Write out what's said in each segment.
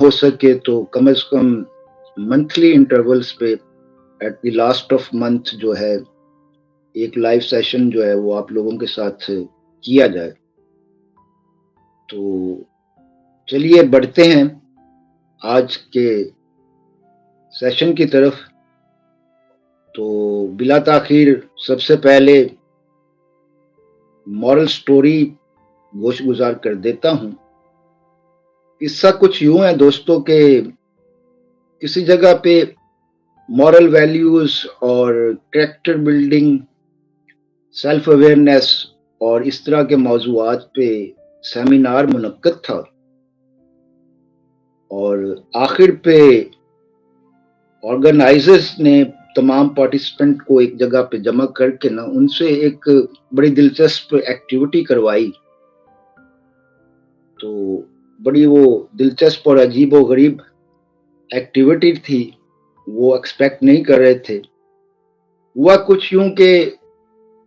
हो सके तो कम से कम मंथली इंटरवल्स पे at the last of month जो है एक लाइव सेशन जो है वो आप लोगों के साथ किया जाए। तो चलिए बढ़ते हैं आज के सेशन की तरफ। तो बिला ताखीर सबसे पहले मॉरल स्टोरी गोशगुजार कर देता हूँ। किस्सा कुछ यूं है दोस्तों के किसी जगह पे मॉरल वैल्यूज और कैरेक्टर बिल्डिंग, सेल्फ अवेयरनेस और इस तरह के मौजूआत पे सेमिनार मुनक्कद था और आखिर पे ऑर्गेनाइजर्स ने तमाम पार्टिसिपेंट को एक जगह पे जमा करके ना उनसे एक बड़ी दिलचस्प एक्टिविटी करवाई। तो बड़ी वो दिलचस्प और अजीबो गरीब एक्टिविटी थी, वो एक्सपेक्ट नहीं कर रहे थे। हुआ कुछ यूं कि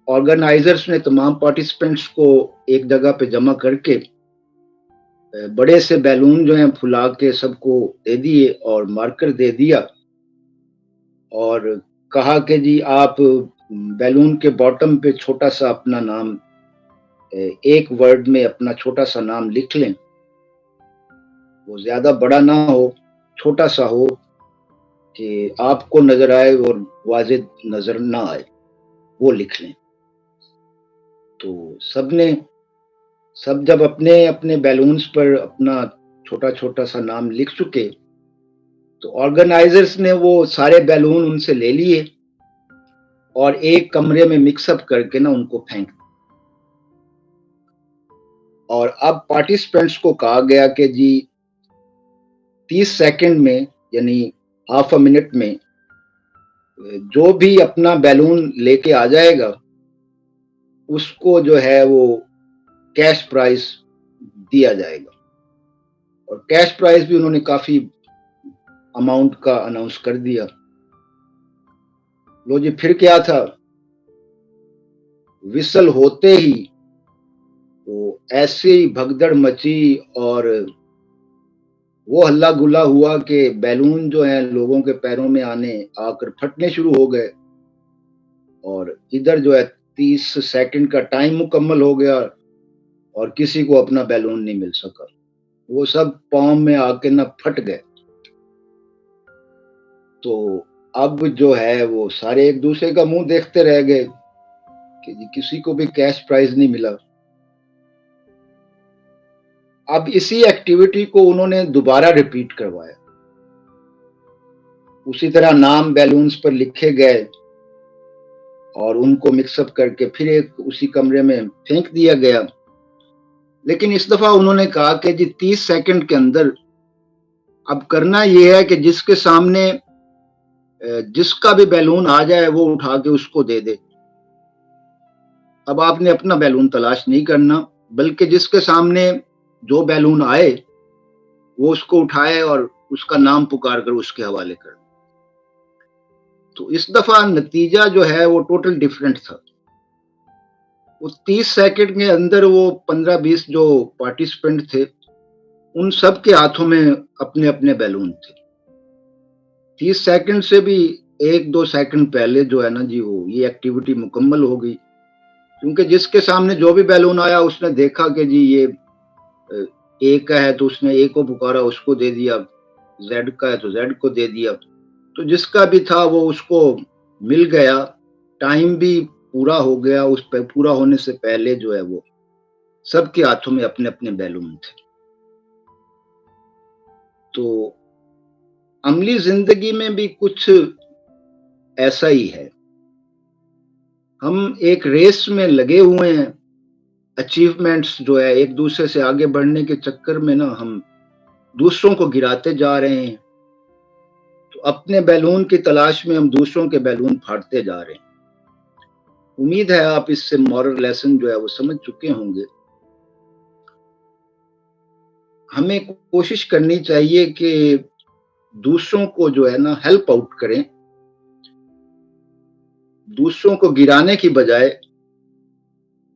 ऑर्गेनाइजर्स ने तमाम पार्टिसिपेंट्स को एक जगह पे जमा करके बड़े से बैलून जो हैं फुला के सबको दे दिए और मार्कर दे दिया और कहा कि जी आप बैलून के बॉटम पे छोटा सा अपना नाम, एक वर्ड में अपना छोटा सा नाम लिख लें। वो ज्यादा बड़ा ना हो, छोटा सा हो कि आपको नजर आए और वाजिद नजर ना आए, वो लिख लें। तो सब जब अपने अपने बैलून्स पर अपना छोटा छोटा सा नाम लिख चुके तो ऑर्गेनाइजर्स ने वो सारे बैलून उनसे ले लिए और एक कमरे में मिक्सअप करके ना उनको फेंक। और अब पार्टिसिपेंट्स को कहा गया कि जी 30 सेकंड में यानी हाफ अ मिनट में जो भी अपना बैलून लेके आ जाएगा उसको जो है वो कैश प्राइज दिया जाएगा। और कैश प्राइज भी उन्होंने काफी अमाउंट का अनाउंस कर दिया। लो जी, फिर क्या था, विसल होते ही वो ऐसी भगदड़ मची और वो हल्ला गुल्ला हुआ कि बैलून जो है लोगों के पैरों में आने आकर फटने शुरू हो गए और इधर जो है 30 सेकंड का टाइम मुकम्मल हो गया और किसी को अपना बैलून नहीं मिल सका। वो सब पाँव में आके ना फट गए। तो अब जो है वो सारे एक दूसरे का मुंह देखते रह गए कि जी किसी को भी कैश प्राइज नहीं मिला। अब इसी एक्टिविटी को उन्होंने दोबारा रिपीट करवाया। उसी तरह नाम बैलून्स पर लिखे गए और उनको मिक्सअप करके फिर एक उसी कमरे में फेंक दिया गया। लेकिन इस दफा उन्होंने कहा कि जी 30 सेकंड के अंदर अब करना यह है कि जिसके सामने जिसका भी बैलून आ जाए वो उठा के उसको दे दे। अब आपने अपना बैलून तलाश नहीं करना, बल्कि जिसके सामने जो बैलून आए वो उसको उठाए और उसका नाम पुकार कर उसके हवाले कर। तो इस दफा नतीजा जो है वो टोटल डिफरेंट था। वो 30 सेकंड के अंदर वो 15-20 जो पार्टिसिपेंट थे उन सब के हाथों में अपने अपने बैलून थे। 30 सेकंड से भी 1-2 सेकंड पहले जो है ना जी वो ये एक्टिविटी मुकम्मल हो गई, क्योंकि जिसके सामने जो भी बैलून आया उसने देखा कि जी ये ए का है तो उसने ए को पुकारा, उसको दे दिया, जेड का है तो जेड को दे दिया। तो जिसका भी था वो उसको मिल गया, टाइम भी पूरा हो गया। उस पे पूरा होने से पहले जो है वो सबके हाथों में अपने अपने बैलून थे। तो अमली जिंदगी में भी कुछ ऐसा ही है। हम एक रेस में लगे हुए हैं, अचीवमेंट्स जो है एक दूसरे से आगे बढ़ने के चक्कर में ना हम दूसरों को गिराते जा रहे हैं। तो अपने बैलून की तलाश में हम दूसरों के बैलून फाड़ते जा रहे हैं। उम्मीद है आप इससे मॉरल लेसन जो है वो समझ चुके होंगे। हमें कोशिश करनी चाहिए कि दूसरों को जो है ना हेल्प आउट करें, दूसरों को गिराने की बजाय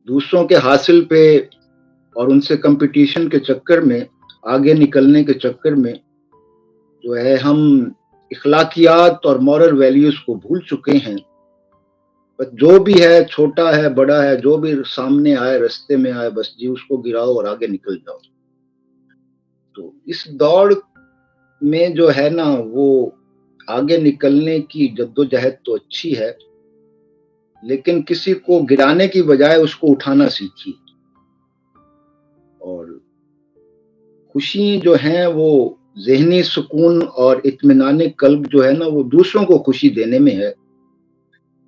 दूसरों के हासिल पे और उनसे कंपटीशन के चक्कर में, आगे निकलने के चक्कर में जो है हम इखलाकियात और मॉरल वैल्यूज को भूल चुके हैं। बस जो भी है, छोटा है बड़ा है, जो भी सामने आए, रास्ते में आए, बस जी उसको गिराओ और आगे निकल जाओ। तो इस दौड़ में जो है ना, वो आगे निकलने की जद्दोजहद तो अच्छी है, लेकिन किसी को गिराने की बजाय उसको उठाना सीखिए। और खुशी जो है वो ज़हनी सुकून और इत्मीनान क़ल्ब जो है ना, वो दूसरों को खुशी देने में है।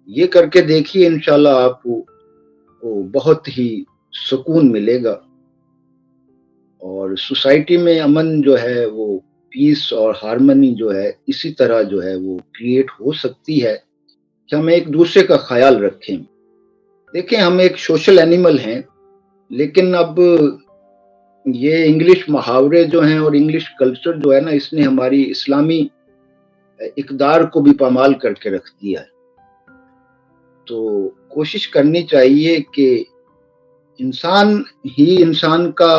ये करके देखिए, इंशाल्लाह आपको वो बहुत ही सुकून मिलेगा और सोसाइटी में अमन जो है, वो पीस और हार्मनी जो है, इसी तरह जो है वो क्रिएट हो सकती है कि हम एक दूसरे का ख्याल रखें। देखिए, हम एक सोशल एनिमल हैं, लेकिन अब ये इंग्लिश मुहावरे जो हैं और इंग्लिश कल्चर जो है ना, इसने हमारी इस्लामी इक़दार को भी पामाल करके रख दिया है। तो कोशिश करनी चाहिए कि इंसान ही इंसान का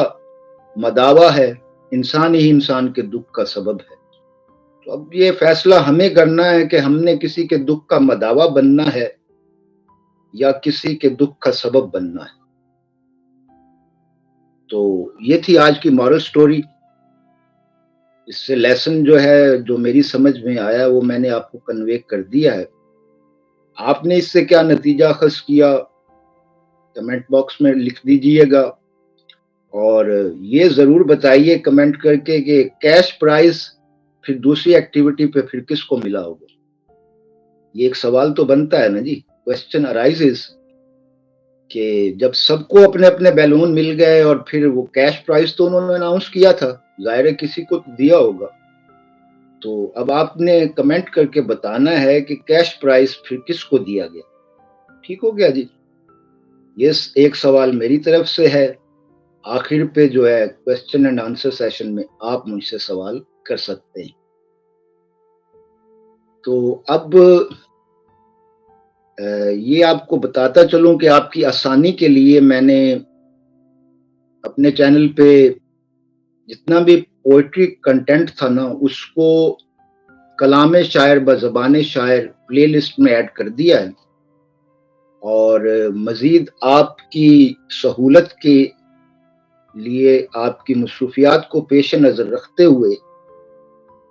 मदावा है, इंसान ही इंसान के दुःख का सबब है। तो अब ये फैसला हमें करना है कि हमने किसी के दुःख का मदावा बनना है या किसी के दुःख का सबब बनना है। तो ये थी आज की मॉरल स्टोरी। इससे लेसन जो है, जो मेरी समझ में आया, वो मैंने आपको कन्वे कर दिया है। आपने इससे क्या नतीजा अख़ज़ किया, कमेंट बॉक्स में लिख दीजिएगा और ये ज़रूर बताइए कमेंट करके कि कैश प्राइज़ फिर दूसरी एक्टिविटी पे फिर किसको मिला होगा? ये एक सवाल तो बनता है ना जी, क्वेश्चन अराइज़ेज़ कि जब सबको अपने-अपने बैलून मिल गए और फिर वो कैश प्राइज़ तो उन्होंने अनाउंस किया था, ज़ाहिर है किसी को तो दिया होगा। तो अब आपने कमेंट करके बताना है कि कैश प्राइज़ फिर किसको दिया गया? ठीक हो गया जी? ये एक सवाल मेरी तरफ से है। आखिर पे जो है क्वेश्चन एंड आंसर सेशन में आप मुझसे सवाल कर सकते हैं। तो अब ये आपको बताता चलूँ कि आपकी आसानी के लिए मैंने अपने चैनल पे जितना भी पोएट्री कंटेंट था ना, उसको कलाम शायर बज़बान शायर प्लेलिस्ट में ऐड कर दिया है और मज़ीद आपकी सहूलत के लिए, आपकी मसरूफ़ियात को पेश नज़र रखते हुए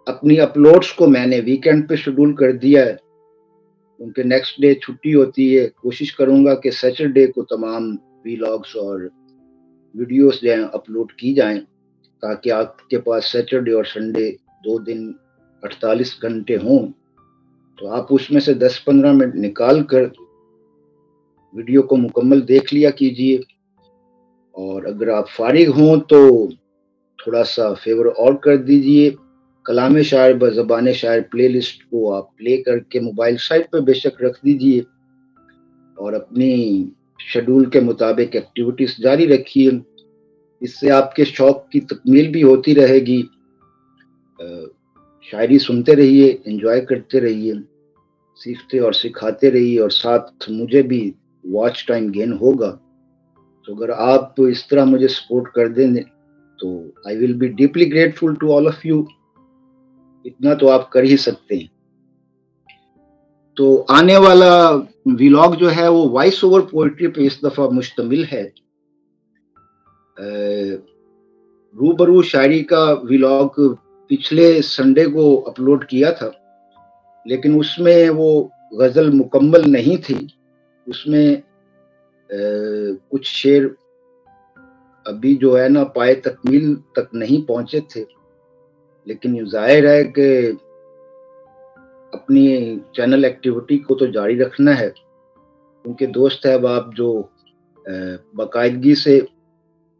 अपनी अपलोड्स को मैंने वीकेंड पे शेड्यूल कर दिया है। उनके नेक्स्ट डे छुट्टी होती है। कोशिश करूँगा कि सैटरडे को तमाम व्लॉग्स और वीडियोस जो हैं अपलोड की जाएँ, ताकि आपके पास सैटरडे और संडे 2 दिन 48 घंटे हों। तो आप उसमें से 10-15 मिनट निकाल कर वीडियो को मुकम्मल देख लिया कीजिए और अगर आप फ़ारिग हों तो थोड़ा-सा फ़ेवर और कर दीजिए। कलाम शायर बज़बान शायर प्लेलिस्ट को आप प्ले करके मोबाइल साइट पे बेशक रख दीजिए और अपनी शेड्यूल के मुताबिक एक्टिविटीज़ जारी रखिए। इससे आपके शौक की तकमील भी होती रहेगी। शायरी सुनते रहिए, एन्जॉय करते रहिए, सीखते और सिखाते रहिए और साथ मुझे भी वॉच टाइम गेन होगा। तो अगर आप इस तरह मुझे सपोर्ट कर दें तो I will be deeply grateful to all of you. इतना तो आप कर ही सकते हैं। तो आने वाला व्लॉग जो है वो वॉइस ओवर पोएट्री पे इस दफ़ा मुश्तमिल है। रूबरू शायरी का व्लॉग पिछले संडे को अपलोड किया था, लेकिन उसमें वो ग़ज़ल मुकम्मल नहीं थी। उसमें कुछ शेर अभी जो है ना पाए तकमील तक नहीं पहुँचे थे। लेकिन ज़ाहिर है कि अपनी चैनल एक्टिविटी को तो जारी रखना है, क्योंकि दोस्त अहबाब जो बाकायदगी से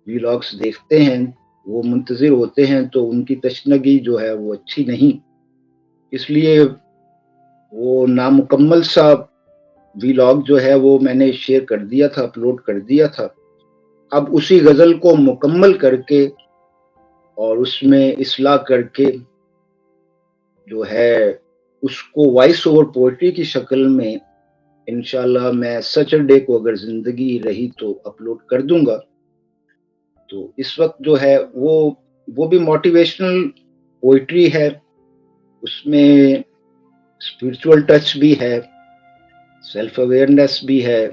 व्लॉग्स देखते हैं, वो मुंतज़िर होते हैं, तो उनकी तशनगी जो है वो अच्छी नहीं। इसलिए वो नामुकम्मल सा व्लॉग जो है वो मैंने शेयर कर दिया था, अपलोड कर दिया था। अब उसी ग़ज़ल को मुकम्मल करके और उसमें इस्लाह करके जो है उसको वॉइस ओवर पोएट्री की शक्ल में इंशाल्लाह मैं सैटरडे को अगर ज़िंदगी रही तो अपलोड कर दूँगा। तो इस वक़्त जो है वो भी मोटिवेशनल पोएट्री है। उसमें स्पिरिचुअल टच भी है, सेल्फ अवेयरनेस भी है,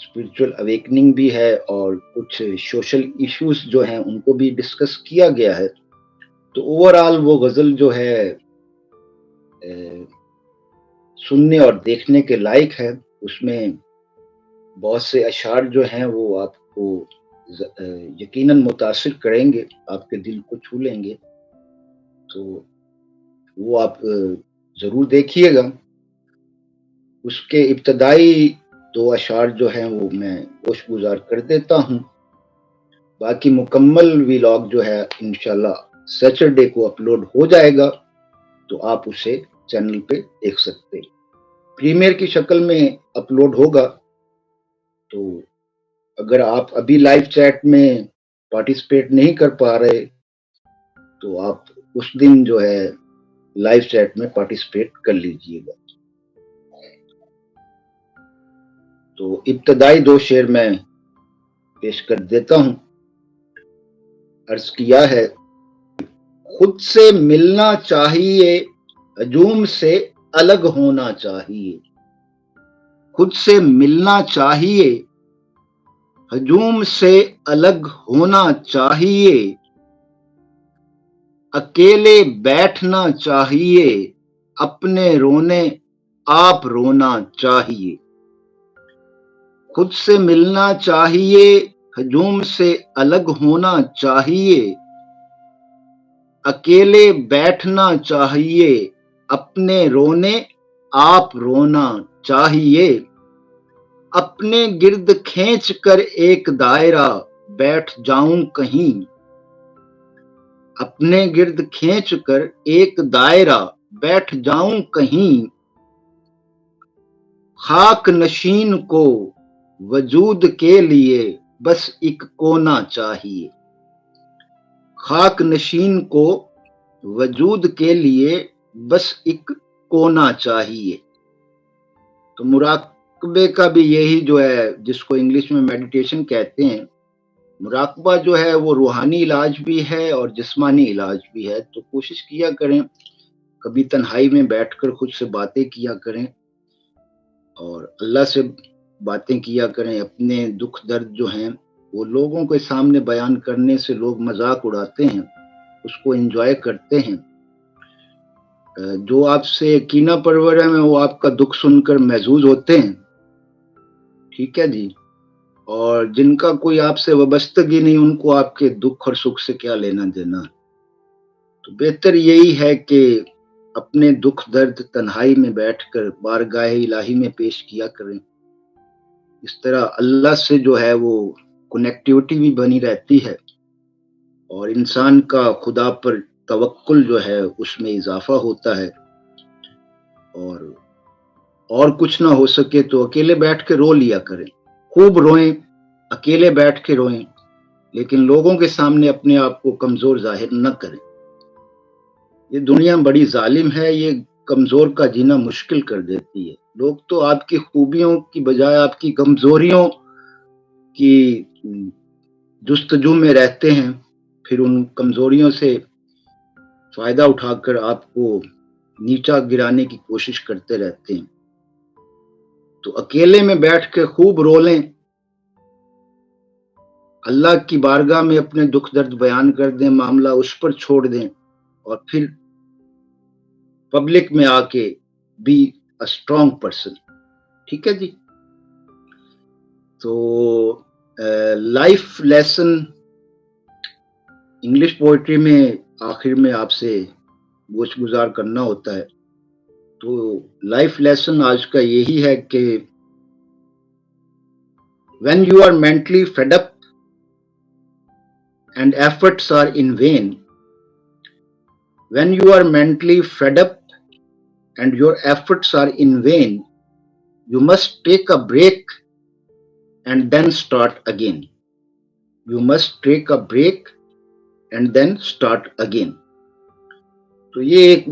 स्पिरिचुअल अवेकनिंग भी है और कुछ सोशल इश्यूज जो हैं उनको भी डिस्कस किया गया है। तो ओवरऑल वो गज़ल जो है सुनने और देखने के लायक है। उसमें बहुत से अशआर जो हैं वो आपको यकीनन मुतासिर करेंगे, आपके दिल को छू लेंगे। तो वो आप ज़रूर देखिएगा। उसके इब्तदाई 2 अशआर जो हैं वो मैं गोशगुज़ार कर देता हूँ। बाकी मुकम्मल व्लॉग जो है इंशाल्लाह सैटरडे को अपलोड हो जाएगा, तो आप उसे चैनल पे देख सकते हैं। प्रीमियर की शक्ल में अपलोड होगा, तो अगर आप अभी लाइव चैट में पार्टिसिपेट नहीं कर पा रहे, तो आप उस दिन जो है लाइव चैट में पार्टिसिपेट कर लीजिएगा। तो इब्तदाई 2 शेर मैं पेश कर देता हूँ। अर्ज किया है, खुद से मिलना चाहिए, हजूम से अलग होना चाहिए। खुद से मिलना चाहिए, हजूम से अलग होना चाहिए। अकेले बैठना चाहिए, अपने रोने आप रोना चाहिए। खुद से मिलना चाहिए, हजूम से अलग होना चाहिए। अकेले बैठना चाहिए, अपने रोने आप रोना चाहिए। अपने गिर्द खींच कर एक दायरा बैठ जाऊं कहीं। अपने गिर्द खींच कर एक दायरा बैठ जाऊं कहीं। खाक नशीन को वजूद के लिए बस एक कोना चाहिए। खाक नशीन को वजूद के लिए बस एक कोना चाहिए। तो मुराकबे का भी यही जो है, जिसको इंग्लिश में मेडिटेशन कहते हैं, मुराकबा जो है वो रूहानी इलाज भी है और जिस्मानी इलाज भी है। तो कोशिश किया करें, कभी तन्हाई में बैठकर खुद से बातें किया करें और अल्लाह से बातें किया करें। अपने दुख दर्द जो हैं वो लोगों के सामने बयान करने से लोग मजाक उड़ाते हैं, उसको एंजॉय करते हैं। जो आपसे कीना परवर है वो आपका दुख सुनकर महजूज होते हैं, ठीक है जी। और जिनका कोई आपसे वाबस्तगी नहीं, उनको आपके दुख और सुख से क्या लेना देना। तो बेहतर यही है कि अपने दुख दर्द तन्हाई में बैठकर बारगाह इलाही में पेश किया करें। इस तरह अल्लाह से जो है वो कनेक्टिविटी भी बनी रहती है और इंसान का खुदा पर तवक्कुल जो है उसमें इजाफा होता है। और कुछ ना हो सके तो अकेले बैठ के रो लिया करें, खूब रोएं, अकेले बैठ के रोएं, लेकिन लोगों के सामने अपने आप को कमजोर जाहिर न करें। ये दुनिया बड़ी जालिम है, ये कमजोर का जीना मुश्किल कर देती है। लोग तो आपकी खूबियों की बजाय आपकी कमजोरियों की जुस्तजू में रहते हैं, फिर उन कमजोरियों से फायदा उठाकर आपको नीचा गिराने की कोशिश करते रहते हैं। तो अकेले में बैठ के खूब रो लें, अल्लाह की बारगाह में अपने दुख दर्द बयान कर दें, मामला उस पर छोड़ दें और फिर पब्लिक में आके बी अ स्ट्रॉन्ग पर्सन, ठीक है जी। तो लाइफ लेसन इंग्लिश पोएट्री में आखिर में आपसे गुज़ार करना होता है। तो लाइफ लेसन आज का यही है कि when you are mentally fed up and efforts are in vain, when you are mentally fed up and your efforts are in vain, you must take a break and then start again. You must take a break and then start again. तो ये एक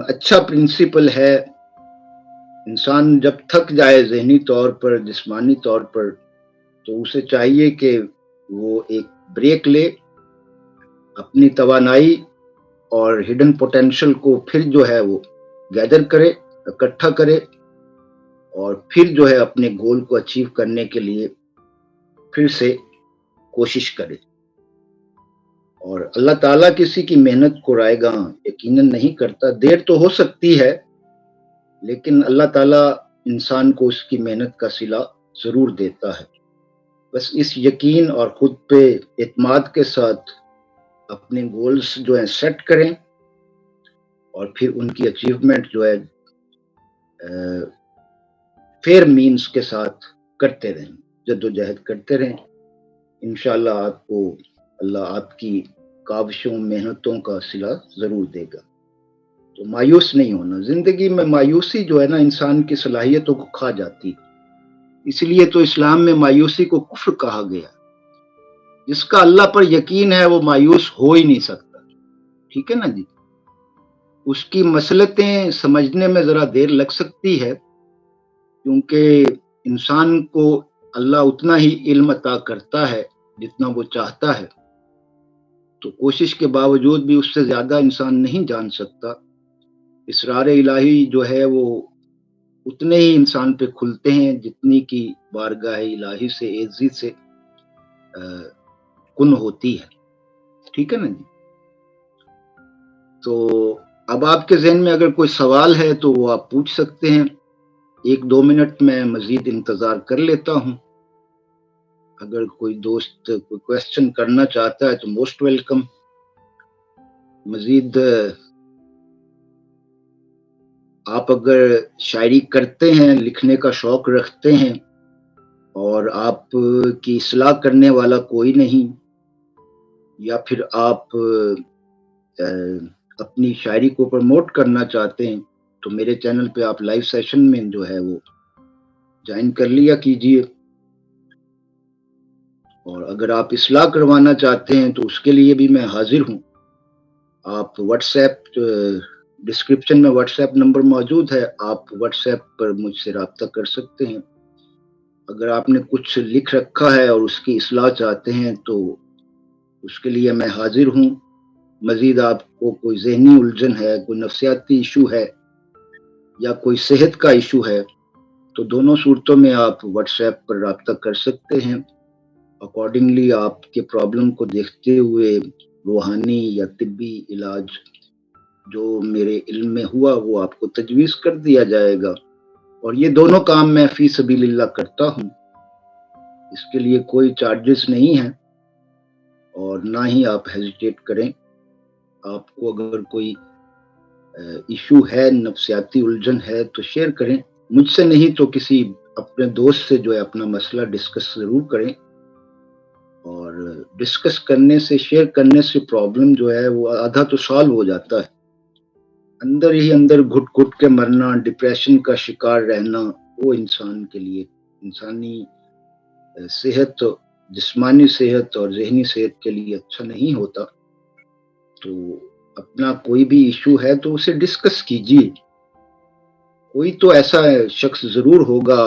अच्छा principal है। इंसान जब थक जाए ज़हनी तौर पर, जिस्मानी तौर पर, तो उसे चाहिए कि वो एक ब्रेक ले, अपनी तवानाई और हिडन पोटेंशियल को फिर जो है वो गैदर करे, इकट्ठा करे और फिर जो है अपने गोल को अचीव करने के लिए फिर से कोशिश करे। और अल्लाह ताला किसी की मेहनत को रायगा यकीनन नहीं करता। देर तो हो सकती है, लेकिन अल्लाह ताला इंसान को उसकी मेहनत का सिला ज़रूर देता है। बस इस यकीन और खुद पे एतमाद के साथ अपने गोल्स जो हैं सेट करें और फिर उनकी अचीवमेंट जो है फेयर मीन्स के साथ करते रहें, जद्दोजहद करते रहें। इंशाअल्लाह आपको अल्लाह आपकी काविशों, मेहनतों का सिला ज़रूर देगा। तो मायूस नहीं होना। ज़िंदगी में मायूसी जो है ना इंसान की सलाहियतों को खा जाती है। इसलिए तो इस्लाम में मायूसी को कुफ्र कहा गया। जिसका अल्लाह पर यकीन है वो मायूस हो ही नहीं सकता। ठीक है ना जी? उसकी मसलतें समझने में ज़रा देर लग सकती है, क्योंकि इंसान को अल्लाह उतना ही इल्म अता करता है जितना वो चाहता है। तो कोशिश के बावजूद भी उससे ज़्यादा इंसान नहीं जान सकता। इसरार इलाही जो है वो उतने ही इंसान पे खुलते हैं जितनी कि बारगाह इलाही से एज़ी से कुन होती है। ठीक है ना जी? तो अब आपके ज़हन में अगर कोई सवाल है तो वो आप पूछ सकते हैं। 1-2 मिनट मैं मज़ीद इंतज़ार कर लेता हूँ। अगर कोई दोस्त कोई क्वेश्चन करना चाहता है तो मोस्ट वेलकम। मज़ीद आप अगर शायरी करते हैं, लिखने का शौक़ रखते हैं और आपकी इस्लाह करने वाला कोई नहीं, या फिर आप अपनी शायरी को प्रमोट करना चाहते हैं, तो मेरे चैनल पे आप लाइव सेशन में जो है वो जॉइन कर लिया कीजिए। और अगर आप इस्लाह करवाना चाहते हैं तो उसके लिए भी मैं हाज़िर हूँ। आप व्हाट्सएप डिस्क्रिप्शन में व्हाट्सएप नंबर मौजूद है, आप व्हाट्सएप पर मुझसे राब्ता कर सकते हैं। अगर आपने कुछ लिख रखा है और उसकी इस्लाह चाहते हैं तो उसके लिए मैं हाज़िर हूँ। मज़ीद आपको कोई ज़हनी उलझन है, कोई नफ़सियाती इश्यू है या कोई सेहत का इश्यू है, तो दोनों सूरतों में आप व्हाट्सएप पर राब्ता कर सकते हैं। अकॉर्डिंगली आपके प्रॉब्लम को देखते हुए रूहानी या तिब्बी इलाज जो मेरे इल्म में हुआ वो आपको तजवीज़ कर दिया जाएगा। और ये दोनों काम मैं फ़ी सबीलिल्लाह करता हूँ। इसके लिए कोई चार्जेस नहीं हैं और ना ही आप हेजिटेट करें। आपको अगर कोई इश्यू है, नफ़सियाती उलझन है तो शेयर करें। मुझसे नहीं तो किसी अपने दोस्त से जो है अपना मसला डिस्कस ज़रूर करें। और डिस्कस करने से, शेयर करने से प्रॉब्लम जो है वो आधा तो सॉल्व हो जाता है। अंदर ही अंदर घुट-घुट के मरना, डिप्रेशन का शिकार रहना, वो इंसान के लिए, इंसानी सेहत, जिस्मानी सेहत और ज़हनी सेहत के लिए अच्छा नहीं होता। तो अपना कोई भी इश्यू है तो उसे डिस्कस कीजिए। कोई तो ऐसा शख्स ज़रूर होगा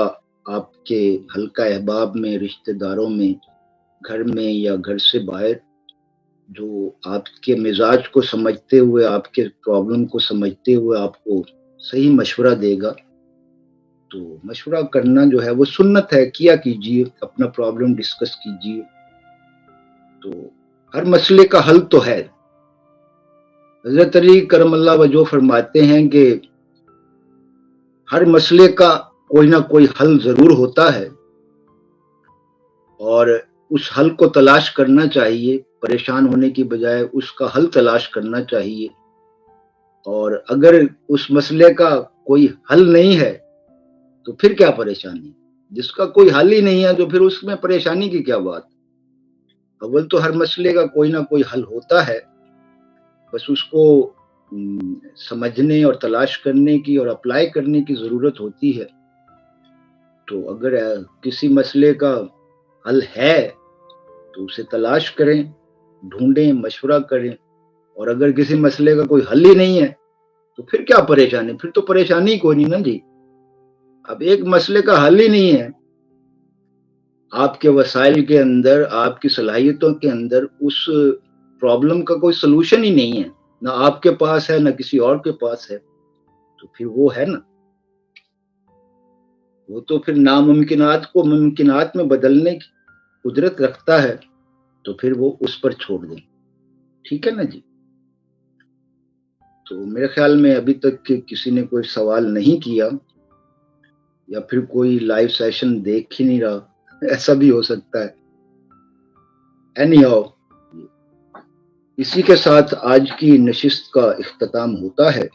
आपके हल्का अहबाब में, रिश्तेदारों में, घर में या घर से बाहर, जो आपके मिज़ाज को समझते हुए, आपके प्रॉब्लम को समझते हुए आपको सही मशवरा देगा। तो मशवरा करना जो है वो सुन्नत है, किया कीजिए, अपना प्रॉब्लम डिस्कस कीजिए। तो हर मसले का हल तो है। हज़रत अली करमल्लाह वजह फरमाते हैं कि हर मसले का कोई ना कोई हल ज़रूर होता है और उस हल को तलाश करना चाहिए। परेशान होने की बजाय उसका हल तलाश करना चाहिए। और अगर उस मसले का कोई हल नहीं है तो फिर क्या परेशानी? जिसका कोई हल ही नहीं है तो फिर उसमें परेशानी की क्या बात? अव्वल तो हर मसले का कोई ना कोई हल होता है, बस उसको समझने और तलाश करने की और अप्लाई करने की ज़रूरत होती है। तो अगर किसी मसले का हल है तो उसे तलाश करें, ढूँढें, मशवरा करें। और अगर किसी मसले का कोई हल ही नहीं है तो फिर क्या परेशानी? फिर तो परेशानी ही कोई नहीं ना जी। अब एक मसले का हल ही नहीं है, आपके वसाइल के अंदर, आपकी सलाहियतों के अंदर उस प्रॉब्लम का कोई सॉल्यूशन ही नहीं है, ना आपके पास है, ना किसी और के पास है, तो फिर वो है ना, वो तो फिर नामुमकिनात को मुमकिनात में बदलने की कुदरत रखता है, तो फिर वो उस पर छोड़ दें। ठीक है ना जी? तो मेरे ख्याल में अभी तक किसी ने कोई सवाल नहीं किया, या फिर कोई लाइव सेशन देख ही नहीं रहा, ऐसा भी हो सकता है। एनी हाउ, इसी के साथ आज की नशिस्त का इख्तिताम होता है।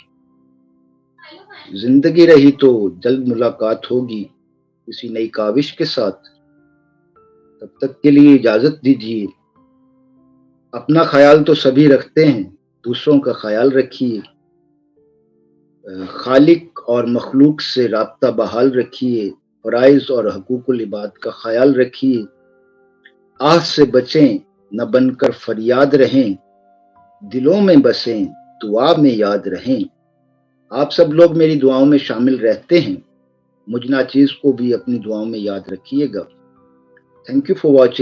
जिंदगी रही तो जल्द मुलाकात होगी किसी नई काविश के साथ। तब तक के लिए इजाजत दीजिए। अपना ख्याल तो सभी रखते हैं, दूसरों का ख्याल रखिए। खालिक और मखलूक से राब्ता बहाल रखिए। फराइज और हकूकुल इबाद का ख्याल रखिए। आह से बचें, न बनकर फरियाद रहें। दिलों में बसें, दुआ में याद रहें। आप सब लोग मेरी दुआओं में शामिल रहते हैं। मुझ नाचीज़ को भी अपनी दुआओं में याद रखिएगा। Thank you for watching.